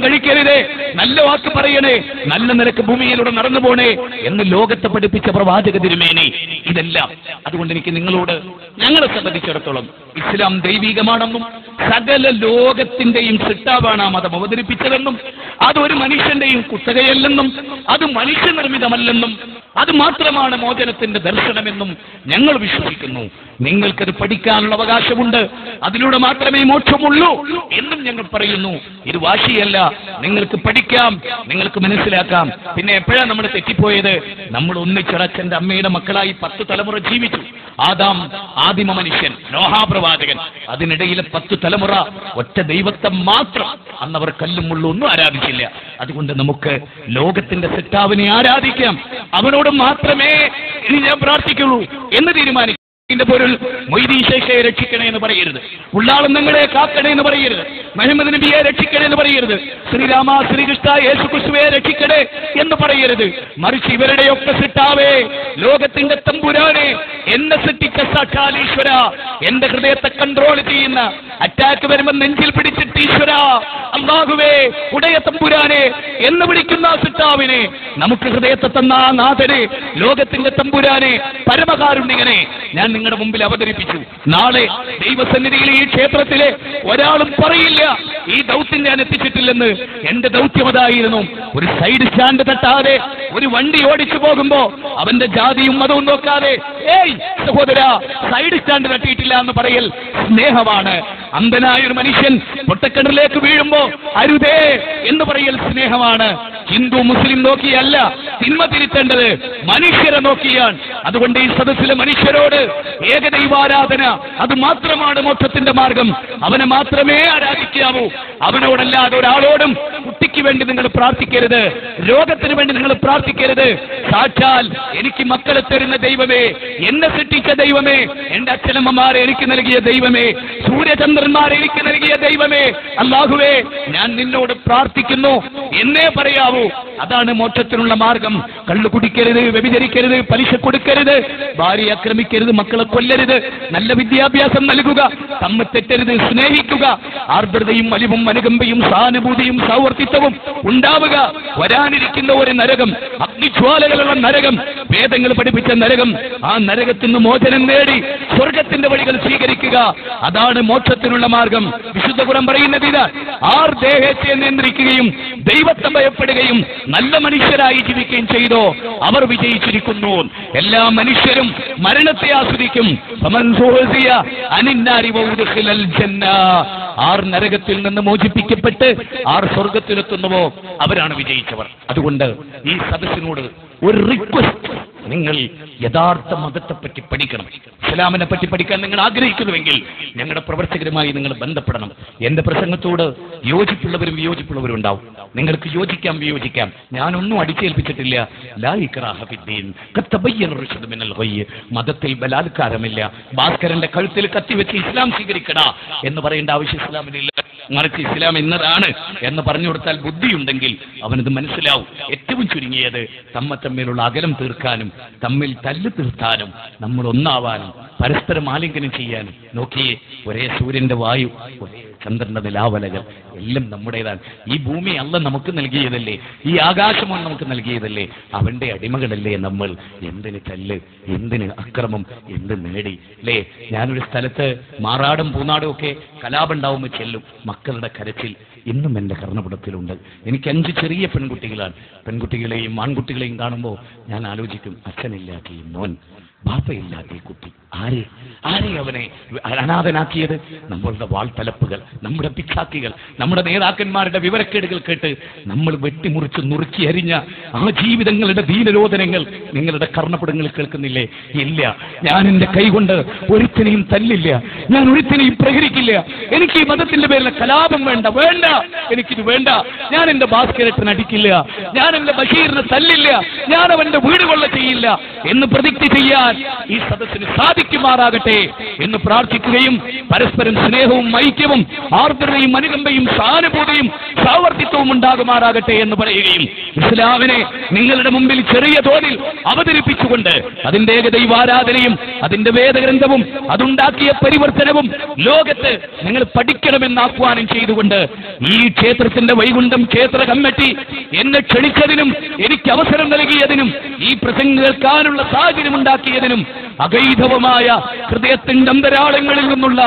കഴിക്കരുതേ, നല്ല വാക്ക് പറയണേ, നല്ല നിലക്ക് ഭൂമിയിലൂടെ നടന്നു പോണേ എന്ന് ലോകത്തെ പഠിപ്പിച്ച പ്രവാചക തിരുമേനി. ഇതെല്ലാം അതുകൊണ്ട് എനിക്ക് നിങ്ങളോട്, ഞങ്ങളെ സംബന്ധിച്ചിടത്തോളം ഇസ്ലാം ദൈവികമാണെന്നും സകല ലോകത്തിന്റെയും സൃഷ്ടാവാണ് ആ മതം അവതരിപ്പിച്ചതെന്നും അതൊരു മനുഷ്യന്റെയും കുത്തകയല്ലെന്നും അത് മനുഷ്യനിർമ്മിതമല്ലെന്നും അത് മാത്രമാണ് മോചനത്തിന്റെ ദർശനമെന്നും ഞങ്ങൾ വിശ്വസിക്കുന്നു. നിങ്ങൾക്കത് പഠിക്കാനുള്ള അവകാശമുണ്ട്, അതിലൂടെ മാത്രമേ മോക്ഷമുള്ളൂ എന്നും ഞങ്ങൾ പറയുന്നു. ഇത് വാശിയല്ല, നിങ്ങൾക്ക് പഠിക്കാം, നിങ്ങൾക്ക് മനസ്സിലാക്കാം. പിന്നെ എപ്പോഴാണ് നമ്മൾ തെറ്റിപ്പോയത്? നമ്മൾ ഒന്നിച്ചൊരച്ഛന്റെ അമ്മയുടെ മക്കളായി 10 തലമുറ ജീവിച്ചു. ആദിമ മനുഷ്യൻ, നോഹാ പ്രവാചകൻ, അതിനിടയിലെ 10 തലമുറ ഒറ്റ ദൈവത്തെ മാത്രം. അന്നവർ കല്ലും മുള്ളും ഒന്നും ആരാധിച്ചില്ല. അതുകൊണ്ട് നമുക്ക് ലോകത്തിന്റെ സൃഷ്ടാവിനെ ആരാധിക്കാം, അവനോട് മാത്രമേ ഇനി ഞാൻ പ്രാർത്ഥിക്കുള്ളൂ എന്ന് തീരുമാനിക്കും. ഇതിന്റെ പൊരുൾ മൊയ്തീൻ ശേഷയെ രക്ഷിക്കണേ എന്ന് പറയരുത്, ഉള്ളാളന്നങ്ങളെ കാക്കണേ എന്ന് പറയരുത്, മുഹമ്മദ് നബിയെ രക്ഷിക്കണേ എന്ന് പറയരുത്, ശ്രീരാമ ശ്രീകൃഷ്ണ യേശു ക്രിസ്തുവെ രക്ഷിക്കണേ എന്ന് പറയരുത്. മറിച്ച് ഇവരുടെയൊക്കെ സൃഷ്ടാവേ, ലോകത്തിന്റെ തമ്പുരാനെ, എന്നെ സൃഷ്ടിച്ച സാക്ഷാൽ ഈശ്വര, എന്റെ ഹൃദയത്തെ കൺട്രോൾ ചെയ്യുന്ന, അറ്റാക്ക് വരുമ്പോൾ നെഞ്ചിൽ പിടിച്ചിട്ട് ഈശ്വര അല്ലാഹുവേ ഉടയ തമ്പുരാനെ എന്ന് വിളിക്കുന്ന സൃഷ്ടാവിനെ, നമുക്ക് ഹൃദയത്തെ തന്ന ആ നാഥനെ, ലോകത്തിന്റെ തമ്പുരാനെ, പരമകാരുണ്യനെ ഞാൻ നിങ്ങളുടെ മുമ്പിൽ അവതരിപ്പിച്ചു. നാളെ ദൈവസന്നിധിയിൽ ഈ ക്ഷേത്രത്തിലെ ഒരാളും പറയില്ല ഈ ദൗത്യം ഞാൻ എത്തിച്ചിട്ടില്ലെന്ന്. എന്റെ ദൗത്യം അതായിരുന്നു, ഒരു സൈഡ് സ്റ്റാൻഡ് തട്ടാതെ ഒരു വണ്ടി ഓടിച്ചു പോകുമ്പോ അവന്റെ ജാതിയും മതവും നോക്കാതെ, ഏയ് സഹോദര സൈഡ് സ്റ്റാൻഡ് തട്ടിയിട്ടില്ല എന്ന് പറയൽ സ്നേഹമാണ്. അന്ധനായൊരു മനുഷ്യൻ പൊട്ടക്കിണറിലേക്ക് വീഴുമ്പോ അരുതേ എന്ന് പറയൽ സ്നേഹമാണ്. ഹിന്ദു മുസ്ലിം നോക്കിയല്ല തിന്മ തിരുത്തേണ്ടത്, മനുഷ്യരെ നോക്കിയാണ്. അതുകൊണ്ട് ഈ സദസ്സിലെ മനുഷ്യരോട് ഏകദൈവാരാധന അത് മാത്രമാണ് മോക്ഷത്തിന്റെ മാർഗം. അവനെ മാത്രമേ ആരാധിക്കാവൂ. അവനോടല്ലാതെ ഒരാളോടും കുട്ടിക്ക് വേണ്ടി നിങ്ങൾ പ്രാർത്ഥിക്കരുത്, രോഗത്തിന് വേണ്ടി നിങ്ങൾ പ്രാർത്ഥിക്കരുത്. സാക്ഷാൽ എനിക്ക് മക്കളെ തരുന്ന ദൈവമേ, എന്നെ സൃഷ്ടിച്ച ദൈവമേ, എന്റെ അച്ഛനമ്മമാരെ എനിക്ക് നൽകിയ ദൈവമേ, സൂര്യചന്ദ്രന്മാരെ എനിക്ക് നൽകിയ ദൈവമേ, അല്ലാഹുവേ ഞാൻ നിന്നോട് പ്രാർത്ഥിക്കുന്നു എന്നേ പറയാവൂ. അതാണ് മോക്ഷത്തിനുള്ള മാർഗം. കള്ളു കുടിക്കരുത്, വ്യഭിചരിക്കരുത്, പലിശ കൊടുക്കരുത്, ഭാര്യയെ ആക്രമിക്കരുത്, മക്കളെ കൊല്ലരുത്, നല്ല വിദ്യാഭ്യാസം നൽകുക, തമ്മിൽ തെറ്റരുത്, സ്നേഹിക്കുക, ആർദ്രതയും അലിവും അനുകമ്പയും സഹാനുഭൂതിയും സൗവർത്തിത്വവും ഉണ്ടാവുക. വരാനിരിക്കുന്ന ഒരു നരകം, അഗ്നിജ്വാലകളുള്ള നരകം, വേദങ്ങൾ പഠിപ്പിച്ച നരകം, ആ നരകത്തിൽ നിന്ന് മോചനം നേടി സ്വർഗത്തിന്റെ വഴികൾ സ്വീകരിക്കുക. അതാണ് മോക്ഷത്തിനുള്ള മാർഗം. വിശുദ്ധ ഖുർആൻ പറയുന്നത് ഇതാ: ആർ ദേഹത്തെ നിയന്ത്രിക്കുകയും ദൈവത്തെ ഭയപ്പെടുകയും നല്ല മനുഷ്യരായി ജീവിക്കുകയും ചെയ്തോ അവർ വിജയിച്ചിരിക്കുന്നു. എല്ലാ മനുഷ്യരും മരണത്തെ ആസ്വദിക്കും. ആർ നരകത്തിൽ നിന്ന് മോചിപ്പിക്കപ്പെട്ട് ആർ സ്വർഗത്തിലെത്തുന്നുവോ അവരാണ് വിജയിച്ചവർ. അതുകൊണ്ട് ഈ സദസ്സിനോട് ഒരു റിക്വസ്റ്റ്, നിങ്ങൾ യഥാർത്ഥ മതത്തെപ്പറ്റി പഠിക്കണം. ഇസ്ലാമിനെ പറ്റി പഠിക്കാൻ നിങ്ങൾ ആഗ്രഹിക്കുന്നുവെങ്കിൽ ഞങ്ങളുടെ പ്രവർത്തകരുമായി നിങ്ങൾ ബന്ധപ്പെടണം. എന്റെ പ്രസംഗത്തോട് യോജിപ്പുള്ളവരും വിയോജിപ്പുള്ളവരും ഉണ്ടാവും. നിങ്ങൾക്ക് യോജിക്കാം, വിയോജിക്കാം. ഞാനൊന്നും അടിച്ചേൽപ്പിച്ചിട്ടില്ല. ലാ ഇക്റാഹ ഫിദ്ദീൻ ഖദ് തബയ്യന റുശ്ദു മിനൽ ഗയ്യ്. മതത്തിൽ ബലാത്കാരമില്ല. ഭാസ്കരന്റെ കഴുത്തിൽ കത്തിവെച്ച് ഇസ്ലാം സ്വീകരിക്കടാ എന്ന് പറയേണ്ട ആവശ്യം ഇസ്ലാമിനില്ല. മറിച്ച് ഇസ്ലാം എന്നതാണ് എന്ന് പറഞ്ഞു കൊടുത്താൽ ബുദ്ധിയുണ്ടെങ്കിൽ അവനത് മനസ്സിലാവും. ഏറ്റവും ചുരുങ്ങിയത് തമ്മിലുള്ള അകലം തീർക്കാനും തമ്മിൽ തല്ല് തീർത്താനും നമ്മൾ ഒന്നാവാനും പരസ്പരം ആലിംഗനം ചെയ്യാനും. നോക്കിയേ, ഒരേ സൂര്യന്റെ വായു, ഒരേ ചന്ദ്രന്റെ നിലാവലകൾ എല്ലാം നമ്മുടേതാണ്. ഈ ഭൂമി അല്ല നമുക്ക് നൽകിയതല്ലേ, ഈ ആകാശമാണ് നമുക്ക് നൽകിയതല്ലേ, അവന്റെ അടിമകളല്ലേ നമ്മൾ. എന്തിന് തല്ല്, എന്തിന് അക്രമം, എന്ത് നേടി അല്ലേ? ഞാനൊരു സ്ഥലത്ത് മാറാടും പൂനാടും ഒക്കെ കലാപുണ്ടാവുമ്പോൾ ചെല്ലും. മക്കളുടെ കരച്ചിൽ ഇന്നും എൻ്റെ കർണപുടത്തിലുണ്ട്. എനിക്ക് 5 ചെറിയ പെൺകുട്ടികളാണ്. പെൺകുട്ടികളെയും ആൺകുട്ടികളെയും കാണുമ്പോൾ ഞാൻ ആലോചിക്കും, അച്ഛനില്ലാത്ത ഈ മോൻ, ബാപ്പയില്ലാത്ത ഈ കുട്ടി, ആരെ അവനെ അനാഥനാക്കിയത്? നമ്മളുടെ വാൾത്തലപ്പുകൾ, നമ്മുടെ പിച്ചാക്കികൾ, നമ്മുടെ നേതാക്കന്മാരുടെ വിവരക്കേടുകൾ കേട്ട് നമ്മൾ വെട്ടിമുറിച്ച് നുറുക്കി അരിഞ്ഞ ആ ജീവിതങ്ങളുടെ ദീനരോധനങ്ങൾ നിങ്ങളുടെ കർണപുടങ്ങളിൽ കേൾക്കുന്നില്ലേ? ഇല്ല. ഞാൻ എൻ്റെ കൈകൊണ്ട് ഒരുത്തിനെയും തല്ലില്ല, ഞാൻ ഒരുത്തിനെയും പ്രഹരിക്കില്ല. എനിക്ക് ഈ മതത്തിന്റെ പേരിൽ കലാപം വേണ്ട, എനിക്കിത് വേണ്ട. ഞാൻ എൻ്റെ ഭാസ്കരത്തിന് അടിക്കില്ല, ഞാൻ എൻ്റെ ബഷീറിനെ തല്ലില്ല, ഞാൻ അവന്റെ വീട് കൊള്ള ചെയ്യില്ല എന്ന് പ്രതിജ്ഞ ചെയ്യാൻ ഈ സദസ്സിന് സാധിക്കുമാറാകട്ടെ എന്ന് പ്രാർത്ഥിക്കുകയും പരസ്പരം സ്നേഹവും ഐക്യവും ആർദ്രതയും അനുകമ്പയും സഹാനുഭൂതിയും സാവർത്തിത്വവും ഉണ്ടാകുമാറാകട്ടെ എന്ന് പറയുകയും ഇസ്ലാമിനെ നിങ്ങളുടെ മുമ്പിൽ ചെറിയ തോതിൽ അവതരിപ്പിച്ചുകൊണ്ട് അതിന്റെ ഏകദൈവാരാധനയും അതിന്റെ വേദഗ്രന്ഥവും അതുണ്ടാക്കിയ പരിവർത്തനവും ലോകത്ത് നിങ്ങൾ പഠിക്കണമെന്ന് ആഹ്വാനം ചെയ്തുകൊണ്ട് ഈ ക്ഷേത്രത്തിന്റെ വൈകുണ്ഠം ക്ഷേത്ര കമ്മിറ്റി എന്നെ ക്ഷണിച്ചതിനും എനിക്ക് അവസരം നൽകിയതിനും ഈ പ്രസംഗം കേൾക്കാനുള്ള സാഹചര്യം ഉണ്ടാക്കിയതിനും അഗൈധവമായ ഹൃദയത്തിന്റെ അന്തരാളങ്ങളിൽ നിന്നുള്ള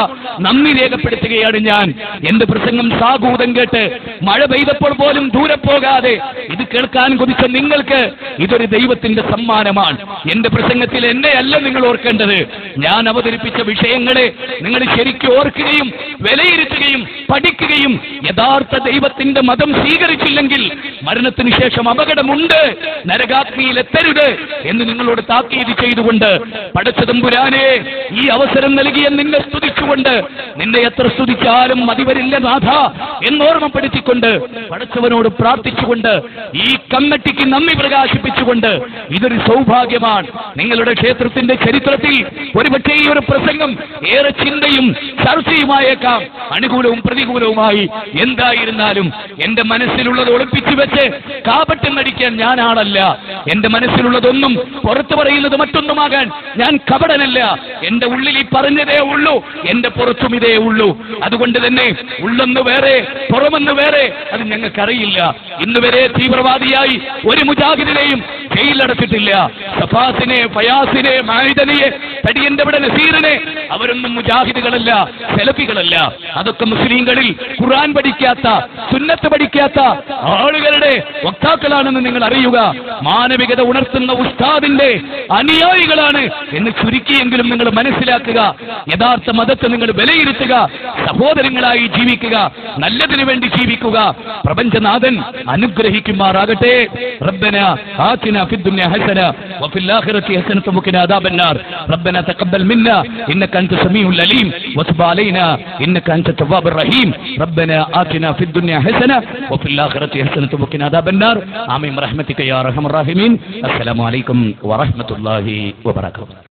നന്ദി രേഖപ്പെടുത്തുകയാണ് ഞാൻ. എന്റെ പ്രസംഗം സാഗൂതം കേട്ട് മഴ പെയ്തപ്പോൾ പോലും ദൂരെ പോകാതെ ഇത് കേൾക്കാൻ കൊതിച്ച നിങ്ങൾക്ക് ഇതൊരു ദൈവത്തിന്റെ സമ്മാനമാണ്. എന്റെ പ്രസംഗത്തിൽ എന്നെയല്ല നിങ്ങൾ ഓർക്കേണ്ടത്, ഞാൻ അവതരിപ്പിച്ച വിഷയങ്ങളെ നിങ്ങൾ ശരിക്കും ഓർക്കുകയും വിലയിരുത്തുകയും പഠിക്കുകയും യഥാർത്ഥ ദൈവത്തിന്റെ മതം സ്വീകരിച്ചില്ലെങ്കിൽ മരണത്തിന് ശേഷം അപകടമുണ്ട്, നരകാഗ്നിയിൽ എത്തരുത് എന്ന് നിങ്ങളോട് താക്കീത് ചെയ്തുകൊണ്ട് പടച്ചതമ്പുരാനെ ഈ അവസരം നൽകിയ നിന്നെ സ്തുതിച്ചുകൊണ്ട്, നിന്നെ എത്ര സ്തുതിച്ചാലും മതിവരില്ല നാഥ എന്നോർമ്മപ്പെടുത്തിക്കൊണ്ട് പടച്ചവനോട് പ്രാർത്ഥിച്ചുകൊണ്ട് ഈ കമ്മിറ്റിക്ക് നന്ദി പ്രകാശിപ്പിച്ചുകൊണ്ട് ഇതൊരു സൗഭാഗ്യമാണ്. നിങ്ങളുടെ ക്ഷേത്രത്തിന്റെ ചരിത്രത്തിൽ ഒരുപക്ഷേ ഈ ഒരു പ്രസംഗം ഏറെ ചിന്തയും ചർച്ചയുമായേക്കാം, അനുകൂലവും പ്രതികൂലവുമായി. എന്തായിരുന്നാലും എന്റെ മനസ്സിലുള്ളത് ഒളിപ്പിച്ചു വെച്ച് കാപട്യം നടിക്കാൻ ഞാൻ ആളല്ല. എന്റെ മനസ്സിലുള്ളതൊന്നും പുറത്തു പറയുന്നത് മറ്റൊന്നുമാകാൻ ഞാൻ കപടനല്ല. എന്റെ ഉള്ളിൽ ഈ പറഞ്ഞതേ ഉള്ളൂ, എന്റെ പുറത്തും ഇതേ ഉള്ളൂ. അതുകൊണ്ട് തന്നെ ഉള്ളെന്ന് വേറെ പുറമെന്ന് വേറെ അത് ഞങ്ങൾക്കറിയില്ല. ഇന്നുവരെ തീവ്രവാദിയായി ഒരു മുജാഹിദിനെയും ജയിലടച്ചിട്ടില്ല. സഫാസിനെ, ഫയാസിനെ, മാഹിദനെയെ, തടിയന്റെ ഇവിടെ നസീറിനെ, അവരൊന്നും മുജാഹിദുകളല്ല, സെലഫികളല്ല. അതൊക്കെ മുസ്ലിങ്ങളിൽ ഖുർആൻ പഠിക്കാത്ത, സുന്നത്ത് പഠിക്കാത്ത ആളുകളുടെ വക്താക്കളാണെന്ന് നിങ്ങൾ അറിയുക. മാനവികത ഉണർത്തുന്ന ഉസ്താദിന്റെ അനുയായികളാണ് എന്ന് ചുരുക്കിയെങ്കിലും നിങ്ങൾ മനസ്സിലാക്കുക. യഥാർത്ഥ മതത്തെ നിങ്ങൾ വിലയിരുത്തുക, സഹോദരങ്ങളായി ജീവിക്കുക, നല്ലതിനു വേണ്ടി ജീവിക്കുക. പ്രപഞ്ചനാഥൻ അനുഗ്രഹിക്കുമാറാകട്ടെ. റബ്ബന ആതിനാ ഫിദ്ദുനിയ ഹസന വഫിൽ ആഖിറതി ഹസനത വഖിനാ അദാബന്നാർ. റബ്ബന തഖബ്ബൽ മിന്നാ ഇന്നക അൻത സമീഉൽ അലീം വതുബ് അലൈനാ ഇന്നക അൻത തവ്വാബുർ റഹീം. റബ്ബന ആതിനാ ഫിദ്ദുനിയ ഹസന വഫിൽ ആഖിറതി ഹസനത വഖിനാ അദാബന്നാർ. ആമീൻ ബിറഹ്മതിക യാ അർഹമർ റഹീമീൻ. അസ്സലാമു അലൈക്കും വറഹ്മത്തുള്ളാഹി വബറകാതുഹു.